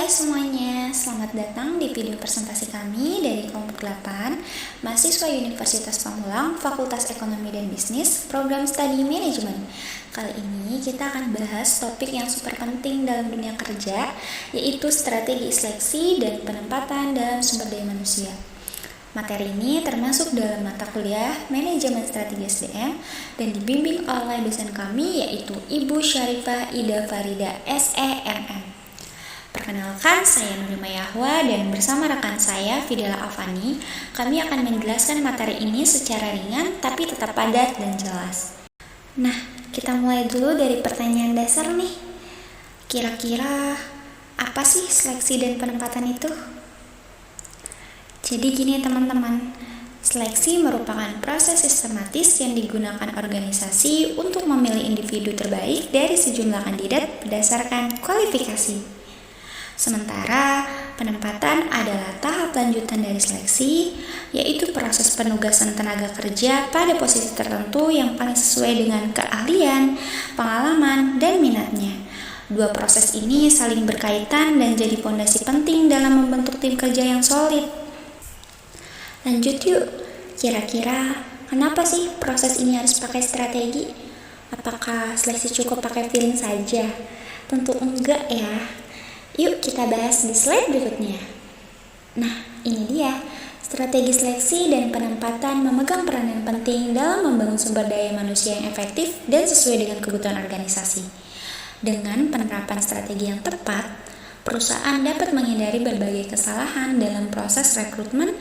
Hai semuanya, selamat datang di video presentasi kami dari kelompok 8, mahasiswa Universitas Pamulang, Fakultas Ekonomi dan Bisnis, Program Studi Manajemen. Kali ini kita akan bahas topik yang super penting dalam dunia kerja, yaitu strategi seleksi dan penempatan dalam sumber daya manusia. Materi ini termasuk dalam mata kuliah Manajemen Strategi SDM dan dibimbing oleh dosen kami yaitu Ibu Syarifah Ida Farida SEMM. Perkenalkan, saya Nurima Yahwa dan bersama rekan saya Fidela Afani, kami akan menjelaskan materi ini secara ringan tapi tetap padat dan jelas. Nah, kita mulai dulu dari pertanyaan dasar nih. Kira-kira apa sih seleksi dan penempatan itu? Jadi gini teman-teman, seleksi merupakan proses sistematis yang digunakan organisasi untuk memilih individu terbaik dari sejumlah kandidat berdasarkan kualifikasi. Sementara penempatan adalah tahap lanjutan dari seleksi, yaitu proses penugasan tenaga kerja pada posisi tertentu yang paling sesuai dengan keahlian, pengalaman, dan minatnya. Dua proses ini saling berkaitan dan jadi pondasi penting dalam membentuk tim kerja yang solid. Lanjut yuk, kira-kira kenapa sih proses ini harus pakai strategi? Apakah seleksi cukup pakai feeling saja? Tentu enggak ya. Yuk kita bahas di slide berikutnya. Nah, ini dia. Strategi seleksi dan penempatan memegang peranan penting dalam membangun sumber daya manusia yang efektif dan sesuai dengan kebutuhan organisasi. Dengan penerapan strategi yang tepat, perusahaan dapat menghindari berbagai kesalahan dalam proses rekrutmen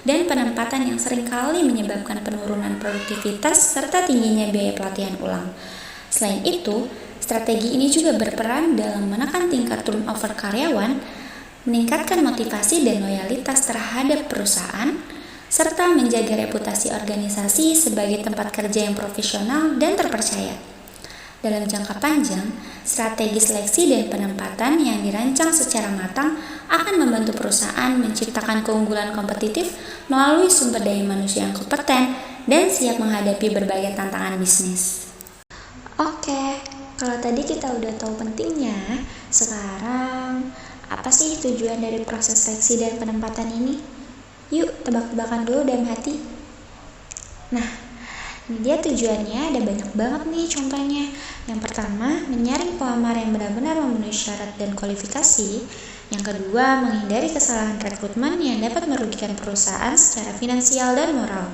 dan penempatan yang seringkali menyebabkan penurunan produktivitas serta tingginya biaya pelatihan ulang. Selain itu, strategi ini juga berperan dalam menekan tingkat turnover karyawan, meningkatkan motivasi dan loyalitas terhadap perusahaan, serta menjaga reputasi organisasi sebagai tempat kerja yang profesional dan terpercaya. Dalam jangka panjang, strategi seleksi dan penempatan yang dirancang secara matang akan membantu perusahaan menciptakan keunggulan kompetitif melalui sumber daya manusia yang kompeten dan siap menghadapi berbagai tantangan bisnis. Oke. Kalau tadi kita udah tahu pentingnya, sekarang apa sih tujuan dari proses seleksi dan penempatan ini? Yuk tebak-tebakan dulu dalam hati. Nah, ini dia tujuannya, ada banyak banget nih contohnya. Yang pertama, menyaring pelamar yang benar-benar memenuhi syarat dan kualifikasi. Yang kedua, menghindari kesalahan rekrutmen yang dapat merugikan perusahaan secara finansial dan moral.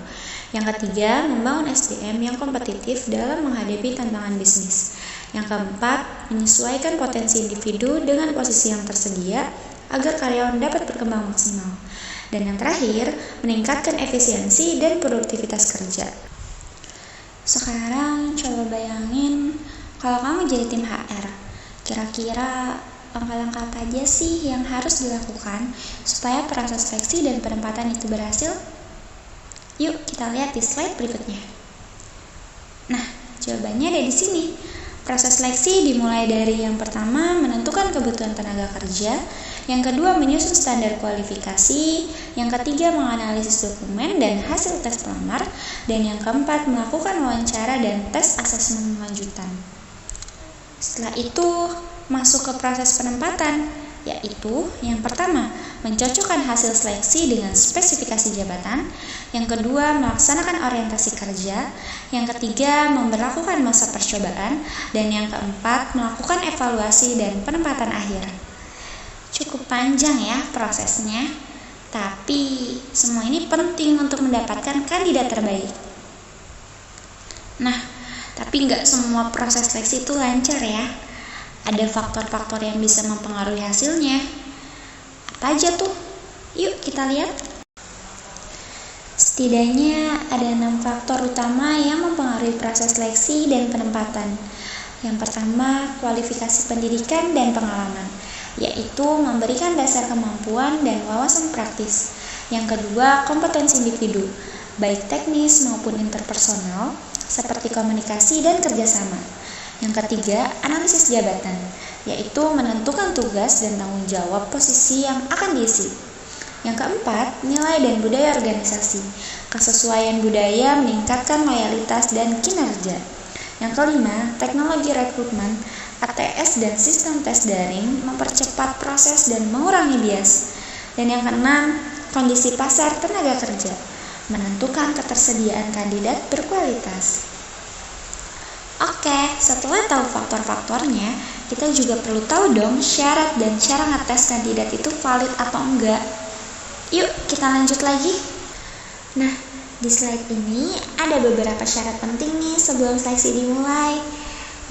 Yang ketiga, membangun SDM yang kompetitif dalam menghadapi tantangan bisnis. Yang keempat, menyesuaikan potensi individu dengan posisi yang tersedia agar karyawan dapat berkembang maksimal. Dan yang terakhir, meningkatkan efisiensi dan produktivitas kerja. Sekarang coba bayangin kalau kamu jadi tim HR, kira-kira langkah-langkah apa aja sih yang harus dilakukan supaya proses seleksi dan penempatan itu berhasil? Yuk kita lihat di slide berikutnya. Nah, jawabannya ada di sini. Proses seleksi dimulai dari yang pertama, menentukan kebutuhan tenaga kerja, yang kedua menyusun standar kualifikasi, yang ketiga menganalisis dokumen dan hasil tes pelamar, dan yang keempat melakukan wawancara dan tes asesmen lanjutan. Setelah itu masuk ke proses penempatan, yaitu yang pertama mencocokkan hasil seleksi dengan spesifikasi jabatan, yang kedua melaksanakan orientasi kerja, yang ketiga memberlakukan masa percobaan, dan yang keempat melakukan evaluasi dan penempatan akhir. Cukup panjang ya prosesnya, tapi semua ini penting untuk mendapatkan kandidat terbaik. Nah, tapi nggak semua proses seleksi itu lancar ya. Ada faktor-faktor yang bisa mempengaruhi hasilnya. Apa aja tuh? Yuk kita lihat. Setidaknya ada 6 faktor utama yang mempengaruhi proses seleksi dan penempatan. Yang pertama, kualifikasi pendidikan dan pengalaman, yaitu memberikan dasar kemampuan dan wawasan praktis. Yang kedua, kompetensi individu, baik teknis maupun interpersonal, seperti komunikasi dan kerjasama. Yang ketiga, analisis jabatan, yaitu menentukan tugas dan tanggung jawab posisi yang akan diisi. Yang keempat, nilai dan budaya organisasi. Kesesuaian budaya meningkatkan loyalitas dan kinerja. Yang kelima, teknologi rekrutmen, ATS dan sistem tes daring mempercepat proses dan mengurangi bias. Dan yang keenam, kondisi pasar tenaga kerja menentukan ketersediaan kandidat berkualitas. Oke, setelah tahu faktor-faktornya, kita juga perlu tahu dong syarat dan cara ngetes kandidat itu valid atau enggak. Yuk, kita lanjut lagi. Nah, di slide ini ada beberapa syarat penting nih sebelum seleksi dimulai.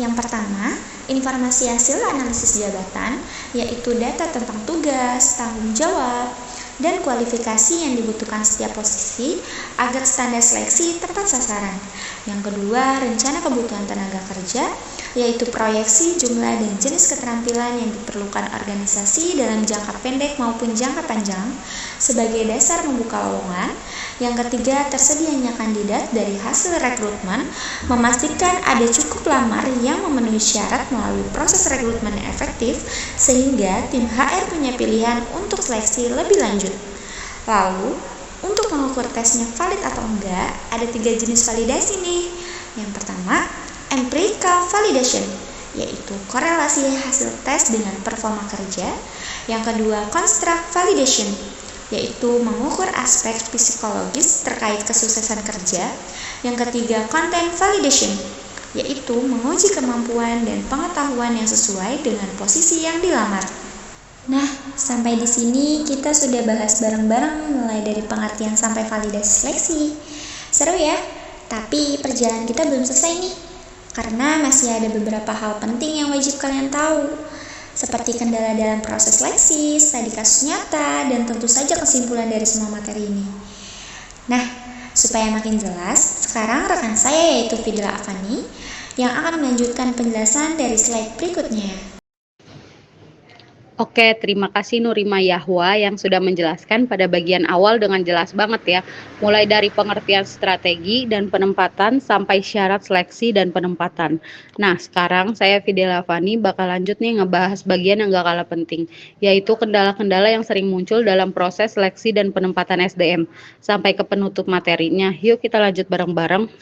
Yang pertama, informasi hasil analisis jabatan, yaitu data tentang tugas, tanggung jawab, dan kualifikasi yang dibutuhkan setiap posisi agar standar seleksi tepat sasaran. Yang kedua, rencana kebutuhan tenaga kerja, yaitu proyeksi jumlah dan jenis keterampilan yang diperlukan organisasi dalam jangka pendek maupun jangka panjang sebagai dasar membuka lowongan. Yang ketiga, tersedianya kandidat dari hasil rekrutmen, memastikan ada cukup lamar yang memenuhi syarat melalui proses rekrutmen yang efektif sehingga tim HR punya pilihan untuk seleksi lebih lanjut. Lalu, untuk mengukur tesnya valid atau enggak, ada 3 jenis validasi nih. Yang pertama, empirical validation, yaitu korelasi hasil tes dengan performa kerja. Yang kedua, construct validation, yaitu mengukur aspek psikologis terkait kesuksesan kerja. Yang ketiga, content validation, yaitu menguji kemampuan dan pengetahuan yang sesuai dengan posisi yang dilamar. Nah, sampai di sini kita sudah bahas bareng-bareng mulai dari pengertian sampai validasi seleksi. Seru ya? Tapi perjalanan kita belum selesai nih, karena masih ada beberapa hal penting yang wajib kalian tahu, seperti kendala dalam proses seleksi, studi kasus nyata, dan tentu saja kesimpulan dari semua materi ini. Nah, supaya makin jelas, sekarang rekan saya yaitu Fidila Afani yang akan melanjutkan penjelasan dari slide berikutnya. Oke, terima kasih Nurima Yahwa yang sudah menjelaskan pada bagian awal dengan jelas banget ya. Mulai dari pengertian strategi dan penempatan sampai syarat seleksi dan penempatan. Nah, sekarang saya Fidela Fani bakal lanjut nih ngebahas bagian yang gak kalah penting, yaitu kendala-kendala yang sering muncul dalam proses seleksi dan penempatan SDM. Sampai ke penutup materinya, yuk kita lanjut bareng-bareng.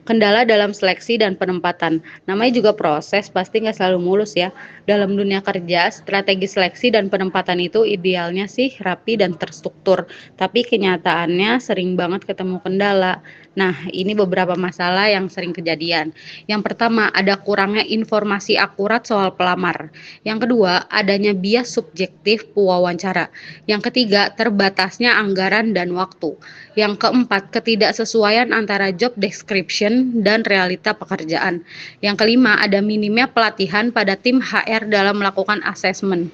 Kendala dalam seleksi dan penempatan. Namanya juga proses, pasti nggak selalu mulus ya. Dalam dunia kerja, strategi seleksi dan penempatan itu idealnya sih rapi dan terstruktur. Tapi kenyataannya sering banget ketemu kendala. Nah, ini beberapa masalah yang sering kejadian. Yang pertama, ada kurangnya informasi akurat soal pelamar. Yang kedua, adanya bias subjektif pewawancara. Yang ketiga, terbatasnya anggaran dan waktu. Yang keempat, ketidaksesuaian antara job description dan realita pekerjaan. Yang kelima, ada minimnya pelatihan pada tim HR dalam melakukan asesmen.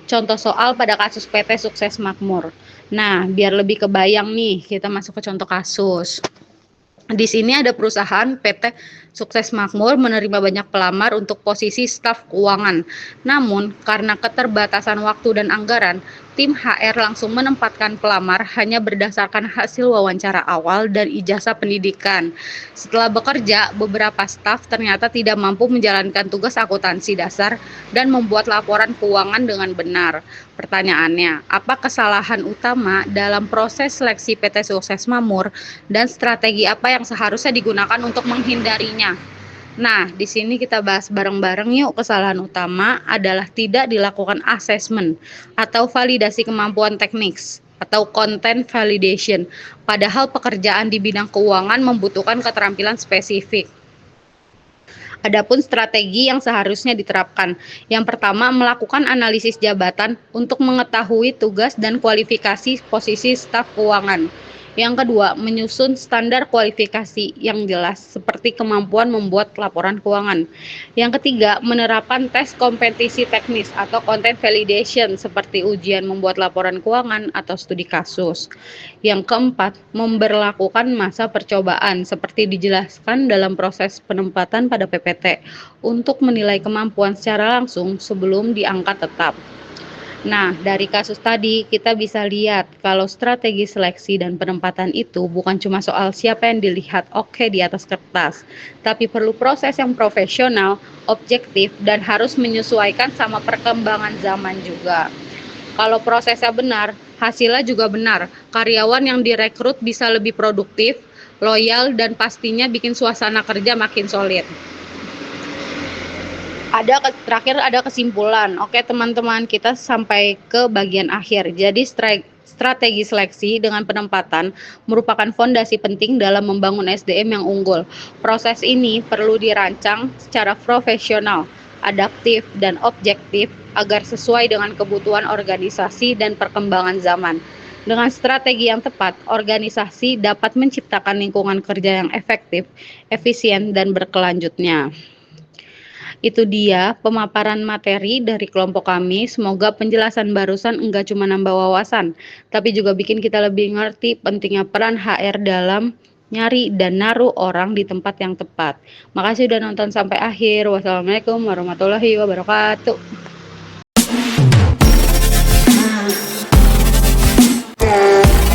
Contoh soal pada kasus PT Sukses Makmur. Nah, biar lebih kebayang nih, kita masuk ke contoh kasus. Di sini ada perusahaan PT Sukses Makmur menerima banyak pelamar untuk posisi staf keuangan. Namun, karena keterbatasan waktu dan anggaran, tim HR langsung menempatkan pelamar hanya berdasarkan hasil wawancara awal dan ijazah pendidikan. Setelah bekerja, beberapa staf ternyata tidak mampu menjalankan tugas akuntansi dasar dan membuat laporan keuangan dengan benar. Pertanyaannya, apa kesalahan utama dalam proses seleksi PT Sukses Makmur dan strategi apa yang seharusnya digunakan untuk menghindarinya? Nah, di sini kita bahas bareng-bareng yuk. Kesalahan utama adalah tidak dilakukan asesmen atau validasi kemampuan teknis atau content validation. Padahal pekerjaan di bidang keuangan membutuhkan keterampilan spesifik. Adapun strategi yang seharusnya diterapkan. Yang pertama, melakukan analisis jabatan untuk mengetahui tugas dan kualifikasi posisi staf keuangan. Yang kedua, menyusun standar kualifikasi yang jelas seperti kemampuan membuat laporan keuangan. Yang ketiga, menerapkan tes kompetisi teknis atau content validation seperti ujian membuat laporan keuangan atau studi kasus. Yang keempat, memberlakukan masa percobaan seperti dijelaskan dalam proses penempatan pada PPT untuk menilai kemampuan secara langsung sebelum diangkat tetap. Nah, dari kasus tadi kita bisa lihat kalau strategi seleksi dan penempatan itu bukan cuma soal siapa yang dilihat oke di atas kertas, tapi perlu proses yang profesional, objektif, dan harus menyesuaikan sama perkembangan zaman juga. Kalau prosesnya benar, hasilnya juga benar. Karyawan yang direkrut bisa lebih produktif, loyal, dan pastinya bikin suasana kerja makin solid. Terakhir ada kesimpulan. Oke, teman-teman, kita sampai ke bagian akhir. Jadi strategi seleksi dengan penempatan merupakan fondasi penting dalam membangun SDM yang unggul. Proses ini perlu dirancang secara profesional, adaptif, dan objektif agar sesuai dengan kebutuhan organisasi dan perkembangan zaman. Dengan strategi yang tepat, organisasi dapat menciptakan lingkungan kerja yang efektif, efisien, dan berkelanjutnya. Itu dia pemaparan materi dari kelompok kami. Semoga penjelasan barusan enggak cuma nambah wawasan, tapi juga bikin kita lebih ngerti pentingnya peran HR dalam nyari dan naruh orang di tempat yang tepat. Makasih udah nonton sampai akhir. Wassalamualaikum warahmatullahi wabarakatuh.